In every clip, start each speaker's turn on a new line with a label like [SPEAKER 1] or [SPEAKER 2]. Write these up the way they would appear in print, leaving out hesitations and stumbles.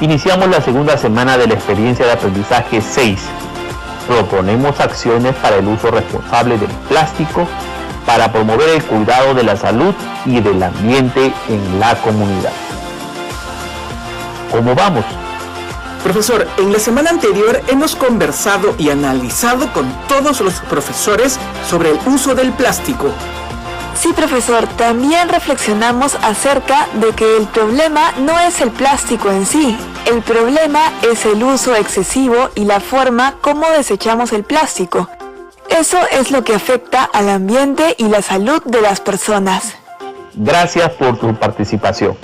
[SPEAKER 1] Iniciamos la segunda semana de la experiencia de aprendizaje 6. Proponemos acciones para el uso responsable del plástico para promover el cuidado de la salud y del ambiente en la comunidad. ¿Cómo vamos?
[SPEAKER 2] Profesor, en la semana anterior hemos conversado y analizado con todos los profesores sobre el uso del plástico.
[SPEAKER 3] Sí, profesor, también reflexionamos acerca de que el problema no es el plástico en sí. El problema es el uso excesivo y la forma como desechamos el plástico. Eso es lo que afecta al ambiente y la salud de las personas.
[SPEAKER 1] Gracias por tu participación.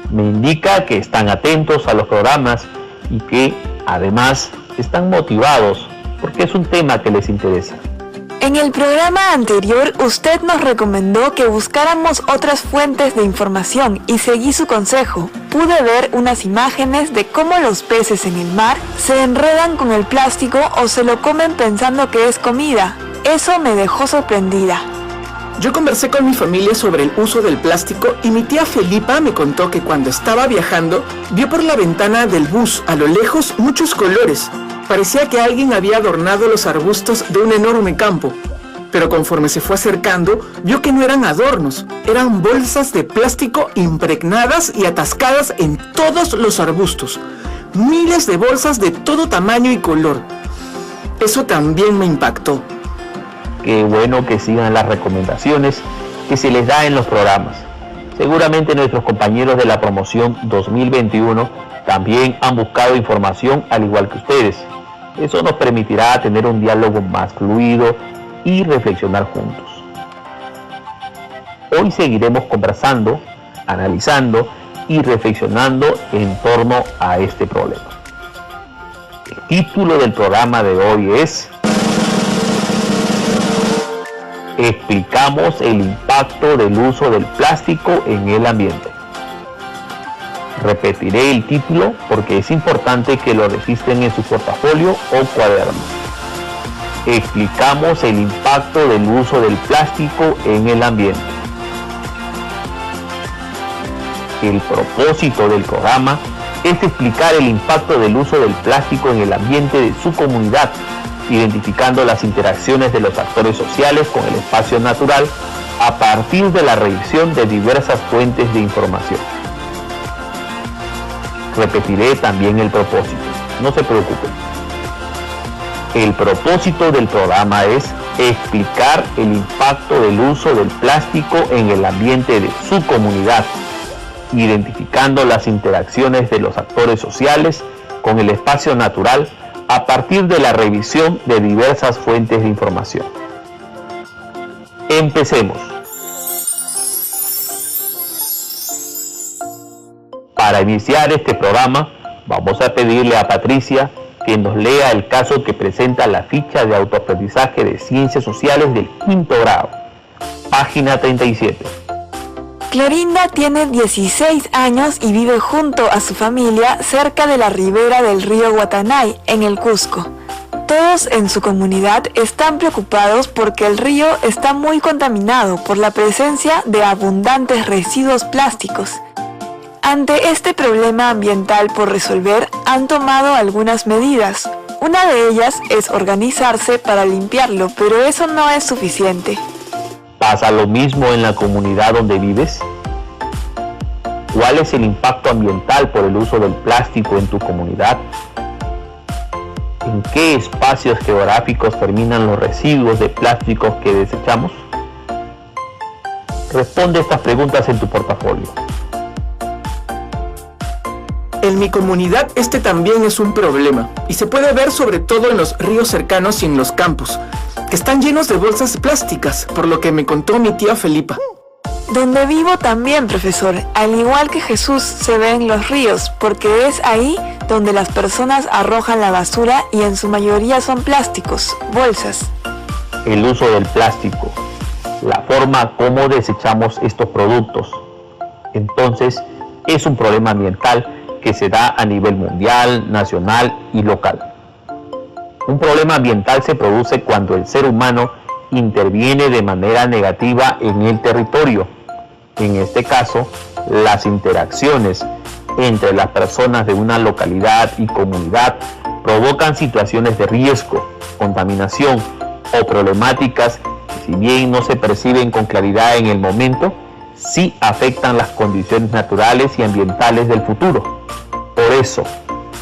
[SPEAKER 1] Me indica que están atentos a los programas y que, además, están motivados porque es un tema que les interesa.
[SPEAKER 3] En el programa anterior, usted nos recomendó que buscáramos otras fuentes de información y seguí su consejo. Pude ver unas imágenes de cómo los peces en el mar se enredan con el plástico o se lo comen pensando que es comida. Eso me dejó sorprendida.
[SPEAKER 2] Yo conversé con mi familia sobre el uso del plástico y mi tía Felipa me contó que cuando estaba viajando, vio por la ventana del bus a lo lejos muchos colores. Parecía que alguien había adornado los arbustos de un enorme campo, pero conforme se fue acercando, vio que no eran adornos, eran bolsas de plástico impregnadas y atascadas en todos los arbustos. Miles de bolsas de todo tamaño y color. Eso también me impactó.
[SPEAKER 1] Qué bueno que sigan las recomendaciones que se les da en los programas. Seguramente nuestros compañeros de la promoción 2021 también han buscado información al igual que ustedes. Eso nos permitirá tener un diálogo más fluido y reflexionar juntos. Hoy seguiremos conversando, analizando y reflexionando en torno a este problema. El título del programa de hoy es Explicamos el impacto del uso del plástico en el ambiente. Repetiré el título porque es importante que lo registren en su portafolio o cuaderno. Explicamos el impacto del uso del plástico en el ambiente. El propósito del programa es explicar el impacto del uso del plástico en el ambiente de su comunidad, identificando las interacciones de los actores sociales con el espacio natural a partir de la revisión de diversas fuentes de información. Repetiré también el propósito, no se preocupen. El propósito del programa es explicar el impacto del uso del plástico en el ambiente de su comunidad, identificando las interacciones de los actores sociales con el espacio natural a partir de la revisión de diversas fuentes de información. Empecemos. Para iniciar este programa, vamos a pedirle a Patricia que nos lea el caso que presenta la ficha de autoaprendizaje de Ciencias Sociales del quinto grado, página 37.
[SPEAKER 3] Clorinda tiene 16 años y vive junto a su familia cerca de la ribera del río Guatanay, en el Cusco. Todos en su comunidad están preocupados porque el río está muy contaminado por la presencia de abundantes residuos plásticos. Ante este problema ambiental por resolver, han tomado algunas medidas. Una de ellas es organizarse para limpiarlo, pero eso no es suficiente.
[SPEAKER 1] ¿Pasa lo mismo en la comunidad donde vives? ¿Cuál es el impacto ambiental por el uso del plástico en tu comunidad? ¿En qué espacios geográficos terminan los residuos de plásticos que desechamos? Responde estas preguntas en tu portafolio.
[SPEAKER 2] En mi comunidad este también es un problema y se puede ver sobre todo en los ríos cercanos y en los campos, que están llenos de bolsas plásticas, por lo que me contó mi tía Felipa.
[SPEAKER 3] Donde vivo también, profesor, al igual que Jesús se ve en los ríos, porque es ahí donde las personas arrojan la basura y en su mayoría son plásticos, bolsas.
[SPEAKER 1] El uso del plástico, la forma como desechamos estos productos. Entonces, es un problema ambiental que se da a nivel mundial, nacional y local. Un problema ambiental se produce cuando el ser humano interviene de manera negativa en el territorio. En este caso, las interacciones entre las personas de una localidad y comunidad provocan situaciones de riesgo, contaminación o problemáticas que, si bien no se perciben con claridad en el momento, sí afectan las condiciones naturales y ambientales del futuro. Por eso,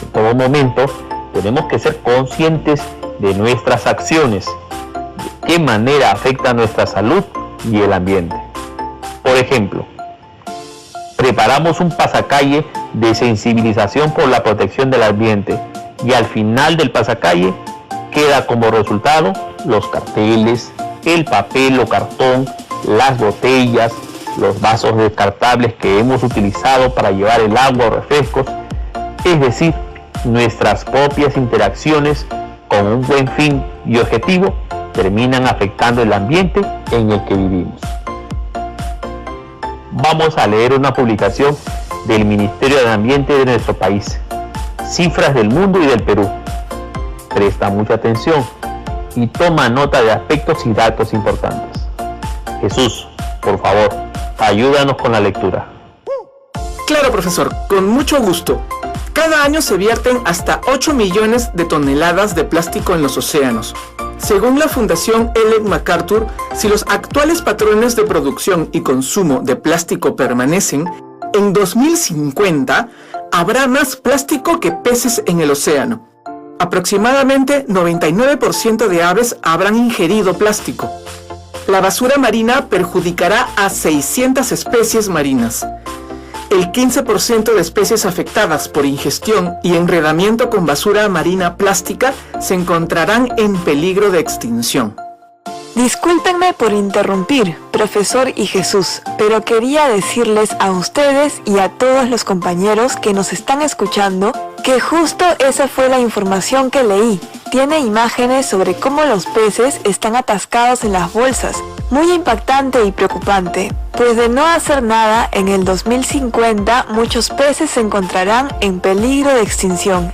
[SPEAKER 1] en todo momento, tenemos que ser conscientes de nuestras acciones, de qué manera afecta nuestra salud y el ambiente. Por ejemplo, preparamos un pasacalle de sensibilización por la protección del ambiente y al final del pasacalle queda como resultado los carteles, el papel o cartón, las botellas, los vasos descartables que hemos utilizado para llevar el agua o refrescos, es decir, nuestras propias interacciones con un buen fin y objetivo terminan afectando el ambiente en el que vivimos. Vamos a leer una publicación del Ministerio del Ambiente de nuestro país. Cifras del mundo y del Perú. Presta mucha atención y toma nota de aspectos y datos importantes. Jesús, por favor, ayúdanos con la lectura.
[SPEAKER 2] Claro, profesor, con mucho gusto. Cada año se vierten hasta 8 millones de toneladas de plástico en los océanos. Según la Fundación Ellen MacArthur, si los actuales patrones de producción y consumo de plástico permanecen, en 2050 habrá más plástico que peces en el océano. Aproximadamente 99% de aves habrán ingerido plástico. La basura marina perjudicará a 600 especies marinas. El 15% de especies afectadas por ingestión y enredamiento con basura marina plástica se encontrarán en peligro de extinción.
[SPEAKER 3] Discúlpenme por interrumpir, profesor y Jesús, pero quería decirles a ustedes y a todos los compañeros que nos están escuchando que justo esa fue la información que leí. Tiene imágenes sobre cómo los peces están atascados en las bolsas. Muy impactante y preocupante, pues de no hacer nada, en el 2050 muchos peces se encontrarán en peligro de extinción.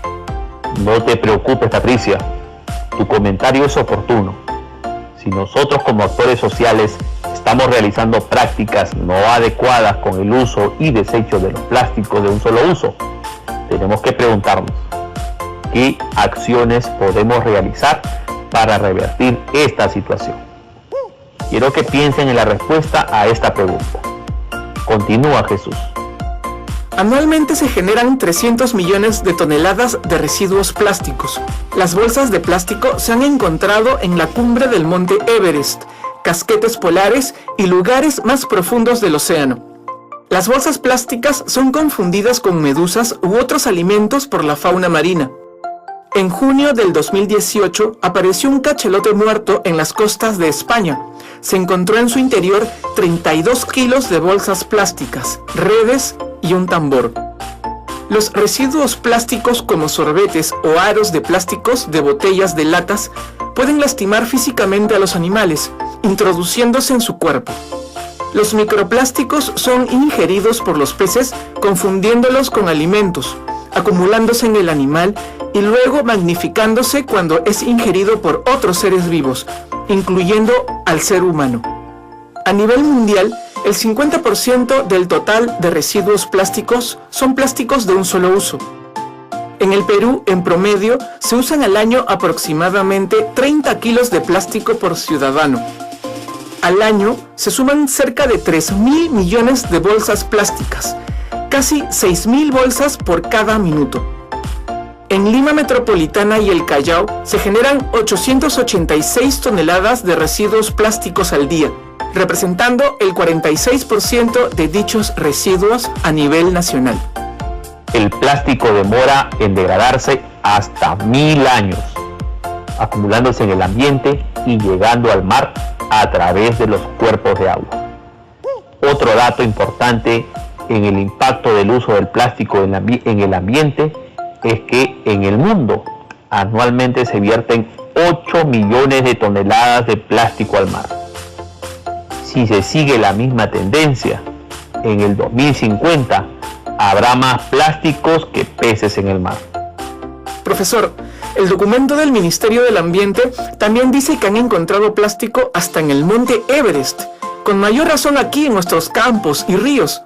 [SPEAKER 1] No te preocupes, Patricia. Tu comentario es oportuno. Si nosotros como actores sociales estamos realizando prácticas no adecuadas con el uso y desecho de los plásticos de un solo uso, tenemos que preguntarnos, ¿qué acciones podemos realizar para revertir esta situación? Quiero que piensen en la respuesta a esta pregunta. Continúa, Jesús.
[SPEAKER 2] Anualmente se generan 300 millones de toneladas de residuos plásticos. Las bolsas de plástico se han encontrado en la cumbre del monte Everest, casquetes polares y lugares más profundos del océano. Las bolsas plásticas son confundidas con medusas u otros alimentos por la fauna marina. En junio del 2018 apareció un cachelote muerto en las costas de España. Se encontró en su interior 32 kilos de bolsas plásticas, redes y un tambor. Los residuos plásticos como sorbetes o aros de plásticos de botellas de latas pueden lastimar físicamente a los animales, introduciéndose en su cuerpo. Los microplásticos son ingeridos por los peces confundiéndolos con alimentos, acumulándose en el animal y luego magnificándose cuando es ingerido por otros seres vivos, incluyendo al ser humano. A nivel mundial, el 50% del total de residuos plásticos son plásticos de un solo uso. En el Perú, en promedio, se usan al año aproximadamente 30 kilos de plástico por ciudadano. Al año se suman cerca de 3.000 millones de bolsas plásticas, casi 6.000 bolsas por cada minuto. En Lima Metropolitana y el Callao se generan 886 toneladas de residuos plásticos al día, representando el 46% de dichos residuos a nivel nacional.
[SPEAKER 1] El plástico demora en degradarse hasta 1000 años, acumulándose en el ambiente y llegando al mar a través de los cuerpos de agua. Otro dato importante en el impacto del uso del plástico en el ambiente es que en el mundo anualmente se vierten 8 millones de toneladas de plástico al mar. Si se sigue la misma tendencia, en el 2050 habrá más plásticos que peces en el mar.
[SPEAKER 2] Profesor, el documento del Ministerio del Ambiente también dice que han encontrado plástico hasta en el monte Everest, con mayor razón aquí en nuestros campos y ríos.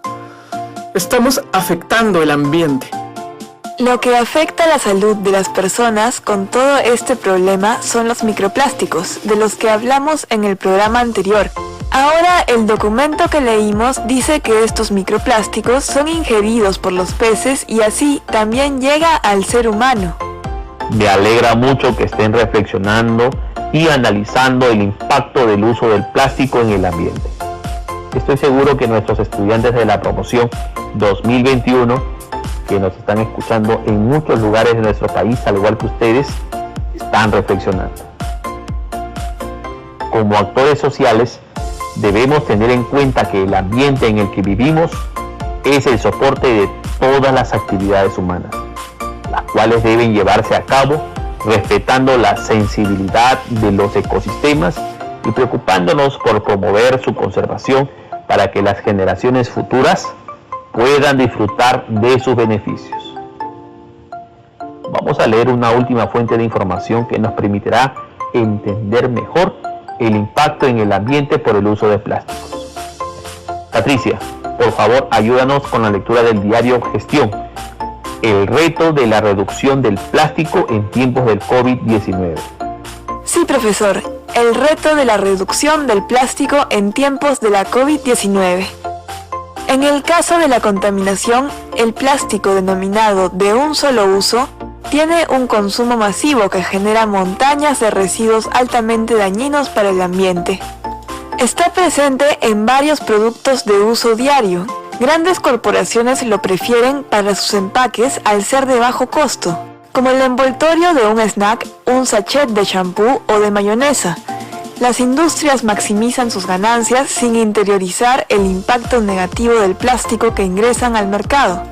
[SPEAKER 2] estamos afectando el ambiente.
[SPEAKER 3] Lo que afecta a la salud de las personas con todo este problema son los microplásticos, de los que hablamos en el programa anterior. Ahora, el documento que leímos dice que estos microplásticos son ingeridos por los peces y así también llega al ser humano.
[SPEAKER 1] Me alegra mucho que estén reflexionando y analizando el impacto del uso del plástico en el ambiente. Estoy seguro que nuestros estudiantes de la promoción 2021, que nos están escuchando en muchos lugares de nuestro país, al igual que ustedes, están reflexionando. Como actores sociales, debemos tener en cuenta que el ambiente en el que vivimos es el soporte de todas las actividades humanas, las cuales deben llevarse a cabo respetando la sensibilidad de los ecosistemas y preocupándonos por promover su conservación para que las generaciones futuras puedan disfrutar de sus beneficios. Vamos a leer una última fuente de información que nos permitirá entender mejor el impacto en el ambiente por el uso de plásticos. Patricia, por favor, ayúdanos con la lectura del diario Gestión, el reto de la reducción del plástico en tiempos del COVID-19.
[SPEAKER 3] Sí, profesor, el reto de la reducción del plástico en tiempos de la COVID-19. En el caso de la contaminación, el plástico denominado de un solo uso tiene un consumo masivo que genera montañas de residuos altamente dañinos para el ambiente. Está presente en varios productos de uso diario. Grandes corporaciones lo prefieren para sus empaques al ser de bajo costo, como el envoltorio de un snack, un sachet de champú o de mayonesa. Las industrias maximizan sus ganancias sin interiorizar el impacto negativo del plástico que ingresan al mercado.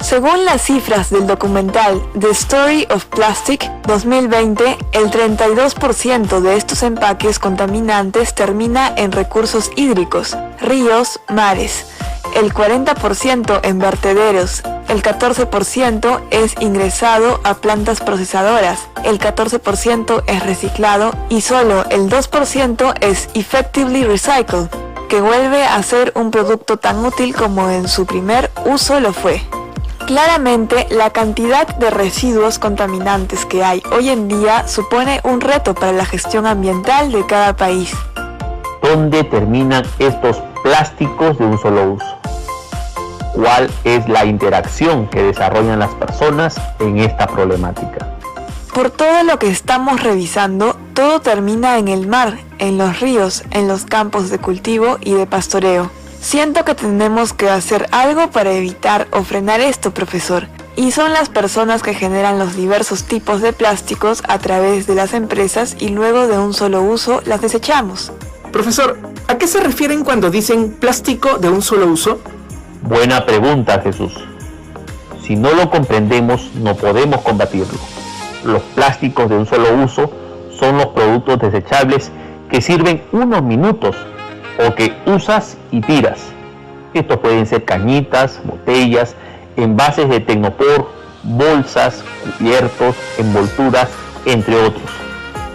[SPEAKER 3] Según las cifras del documental The Story of Plastic 2020, el 32% de estos empaques contaminantes termina en recursos hídricos, ríos, mares, el 40% en vertederos, el 14% es ingresado a plantas procesadoras, el 14% es reciclado y solo el 2% es effectively recycled, que vuelve a ser un producto tan útil como en su primer uso lo fue. Claramente, la cantidad de residuos contaminantes que hay hoy en día supone un reto para la gestión ambiental de cada país.
[SPEAKER 1] ¿Dónde terminan estos plásticos de un solo uso? ¿Cuál es la interacción que desarrollan las personas en esta problemática?
[SPEAKER 3] Por todo lo que estamos revisando, todo termina en el mar, en los ríos, en los campos de cultivo y de pastoreo. Siento que tenemos que hacer algo para evitar o frenar esto, profesor. Y son las personas que generan los diversos tipos de plásticos a través de las empresas y luego de un solo uso las desechamos.
[SPEAKER 2] Profesor, ¿a qué se refieren cuando dicen plástico de un solo uso?
[SPEAKER 1] Buena pregunta, Jesús. Si no lo comprendemos, no podemos combatirlo. Los plásticos de un solo uso son los productos desechables que sirven unos minutos o que usas y tiras. Estos pueden ser cañitas, botellas, envases de Tecnopor, bolsas, cubiertos, envolturas, entre otros.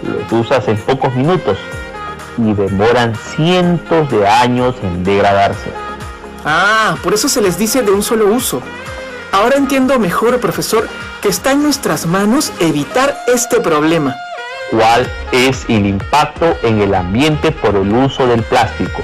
[SPEAKER 1] Los usas en pocos minutos y demoran cientos de años en degradarse.
[SPEAKER 2] Ah, por eso se les dice de un solo uso. Ahora entiendo mejor, profesor, que está en nuestras manos evitar este problema.
[SPEAKER 1] ¿Cuál es el impacto en el ambiente por el uso del plástico?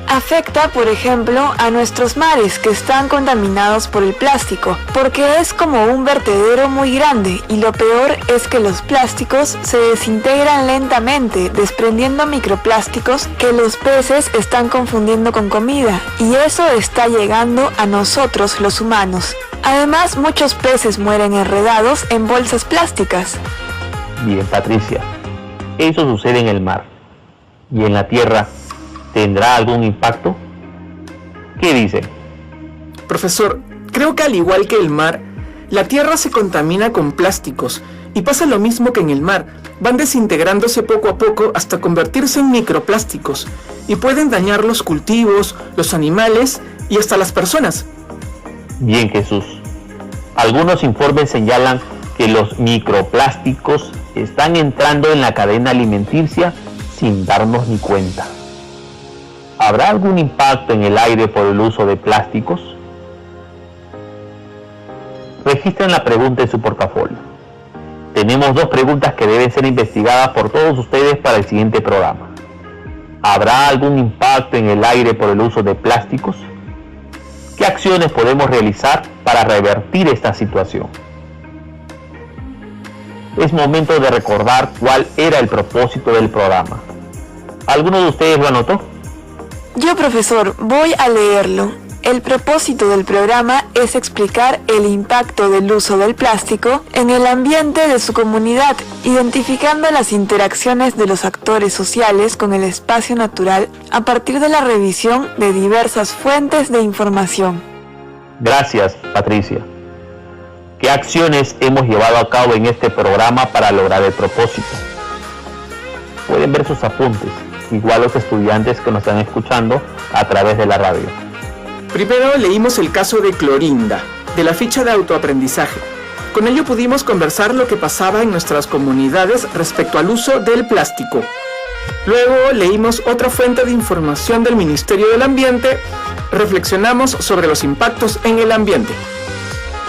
[SPEAKER 3] Afecta, por ejemplo, a nuestros mares que están contaminados por el plástico, porque es como un vertedero muy grande y lo peor es que los plásticos se desintegran lentamente, desprendiendo microplásticos que los peces están confundiendo con comida, y eso está llegando a nosotros los humanos. Además, muchos peces mueren enredados en bolsas plásticas.
[SPEAKER 1] Bien, Patricia, eso sucede en el mar. ¿Y en la tierra tendrá algún impacto? ¿Qué dicen?
[SPEAKER 2] Profesor, creo que al igual que el mar, la tierra se contamina con plásticos y pasa lo mismo que en el mar. Van desintegrándose poco a poco hasta convertirse en microplásticos y pueden dañar los cultivos, los animales y hasta las personas.
[SPEAKER 1] Bien, Jesús. Algunos informes señalan que los microplásticos están entrando en la cadena alimenticia sin darnos ni cuenta. ¿Habrá algún impacto en el aire por el uso de plásticos? Registren la pregunta en su portafolio. Tenemos 2 preguntas que deben ser investigadas por todos ustedes para el siguiente programa. ¿Habrá algún impacto en el aire por el uso de plásticos? ¿Qué acciones podemos realizar para revertir esta situación? Es momento de recordar cuál era el propósito del programa. ¿Alguno de ustedes lo anotó?
[SPEAKER 3] Yo, profesor, voy a leerlo. El propósito del programa es explicar el impacto del uso del plástico en el ambiente de su comunidad, identificando las interacciones de los actores sociales con el espacio natural a partir de la revisión de diversas fuentes de información.
[SPEAKER 1] Gracias, Patricia. ¿Qué acciones hemos llevado a cabo en este programa para lograr el propósito? Pueden ver sus apuntes, igual los estudiantes que nos están escuchando a través de la radio.
[SPEAKER 2] Primero leímos el caso de Clorinda, de la ficha de autoaprendizaje. Con ello pudimos conversar lo que pasaba en nuestras comunidades respecto al uso del plástico. Luego leímos otra fuente de información del Ministerio del Ambiente. Reflexionamos sobre los impactos en el ambiente.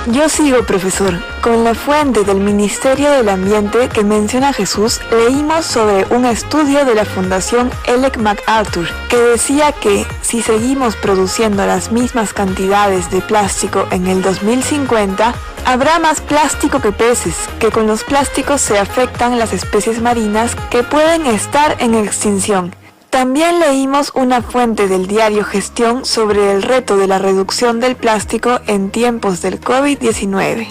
[SPEAKER 3] Yo sigo, profesor. Con la fuente del Ministerio del Ambiente que menciona Jesús, leímos sobre un estudio de la Fundación Ellen MacArthur que decía que si seguimos produciendo las mismas cantidades de plástico en el 2050, habrá más plástico que peces, que con los plásticos se afectan las especies marinas que pueden estar en extinción. También leímos una fuente del diario Gestión sobre el reto de la reducción del plástico en tiempos del COVID-19.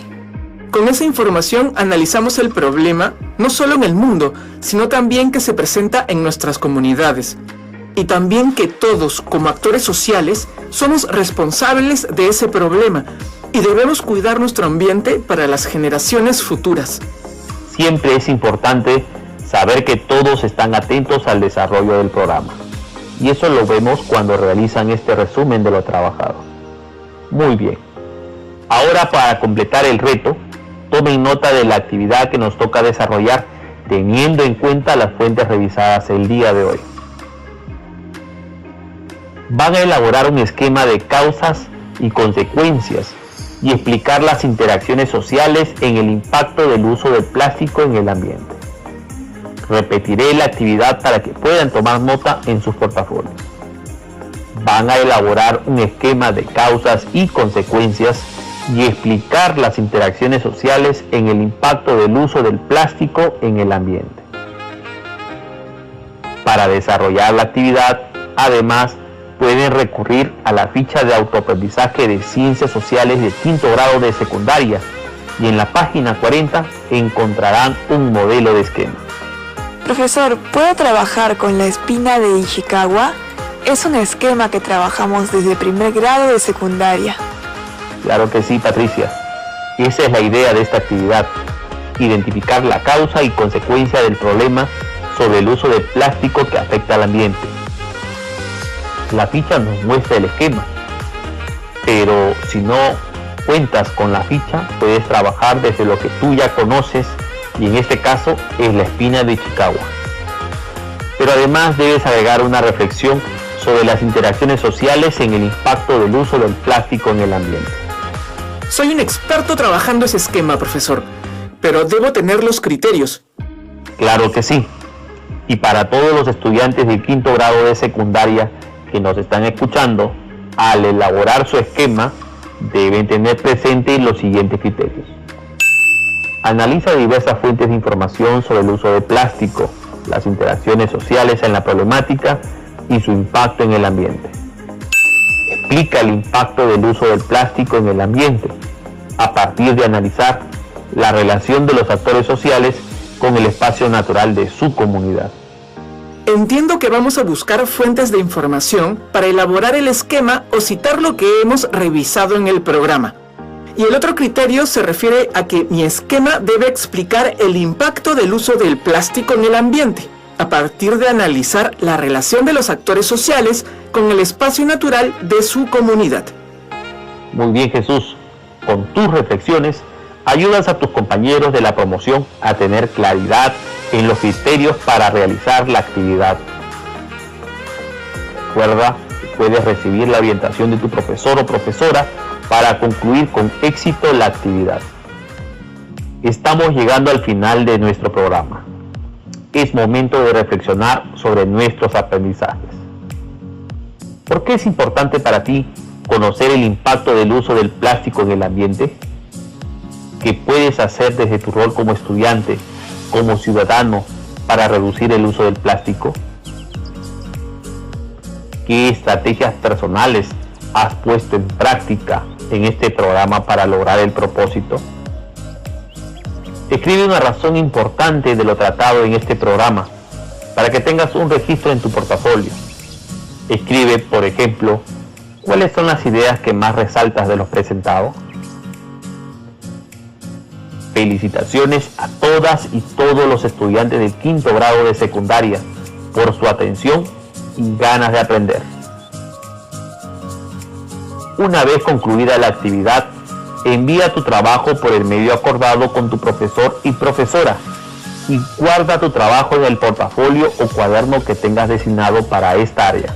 [SPEAKER 2] Con esa información analizamos el problema no solo en el mundo, sino también que se presenta en nuestras comunidades. Y también que todos, como actores sociales, somos responsables de ese problema y debemos cuidar nuestro ambiente para las generaciones futuras.
[SPEAKER 1] Siempre es importante saber que todos están atentos al desarrollo del programa. Y eso lo vemos cuando realizan este resumen de lo trabajado. Muy bien. Ahora, para completar el reto, tomen nota de la actividad que nos toca desarrollar teniendo en cuenta las fuentes revisadas el día de hoy. Van a elaborar un esquema de causas y consecuencias y explicar las interacciones sociales en el impacto del uso del plástico en el ambiente. Repetiré la actividad para que puedan tomar nota en sus portafolios. Van a elaborar un esquema de causas y consecuencias y explicar las interacciones sociales en el impacto del uso del plástico en el ambiente. Para desarrollar la actividad, además, pueden recurrir a la ficha de autoaprendizaje de Ciencias Sociales de quinto grado de secundaria y en la página 40 encontrarán un modelo de esquema.
[SPEAKER 3] Profesor, ¿puedo trabajar con la espina de Ishikawa? Es un esquema que trabajamos desde primer grado de secundaria.
[SPEAKER 1] Claro que sí, Patricia. Esa es la idea de esta actividad. Identificar la causa y consecuencia del problema sobre el uso de plástico que afecta al ambiente. La ficha nos muestra el esquema, pero si no cuentas con la ficha, puedes trabajar desde lo que tú ya conoces, y en este caso es la espina de Ishikawa. Pero además debes agregar una reflexión sobre las interacciones sociales en el impacto del uso del plástico en el ambiente.
[SPEAKER 2] Soy un experto trabajando ese esquema, profesor, pero debo tener los criterios.
[SPEAKER 1] Claro que sí. Y para todos los estudiantes del quinto grado de secundaria que nos están escuchando, al elaborar su esquema, deben tener presente los siguientes criterios. Analiza diversas fuentes de información sobre el uso de plástico, las interacciones sociales en la problemática y su impacto en el ambiente. Explica el impacto del uso del plástico en el ambiente a partir de analizar la relación de los actores sociales con el espacio natural de su comunidad.
[SPEAKER 2] Entiendo que vamos a buscar fuentes de información para elaborar el esquema o citar lo que hemos revisado en el programa. Y el otro criterio se refiere a que mi esquema debe explicar el impacto del uso del plástico en el ambiente, a partir de analizar la relación de los actores sociales con el espacio natural de su comunidad.
[SPEAKER 1] Muy bien, Jesús. Con tus reflexiones, ayudas a tus compañeros de la promoción a tener claridad en los criterios para realizar la actividad. Recuerda que puedes recibir la orientación de tu profesor o profesora para concluir con éxito la actividad. Estamos llegando al final de nuestro programa. Es momento de reflexionar sobre nuestros aprendizajes. ¿Por qué es importante para ti conocer el impacto del uso del plástico en el ambiente? ¿Qué puedes hacer desde tu rol como estudiante, como ciudadano, para reducir el uso del plástico? ¿Qué estrategias personales has puesto en práctica en este programa para lograr el propósito? Escribe una razón importante de lo tratado en este programa para que tengas un registro en tu portafolio. Escribe, por ejemplo, ¿cuáles son las ideas que más resaltas de los presentados? Felicitaciones a todas y todos los estudiantes del quinto grado de secundaria por su atención y ganas de aprender. Una vez concluida la actividad, envía tu trabajo por el medio acordado con tu profesor y profesora y guarda tu trabajo en el portafolio o cuaderno que tengas designado para esta área.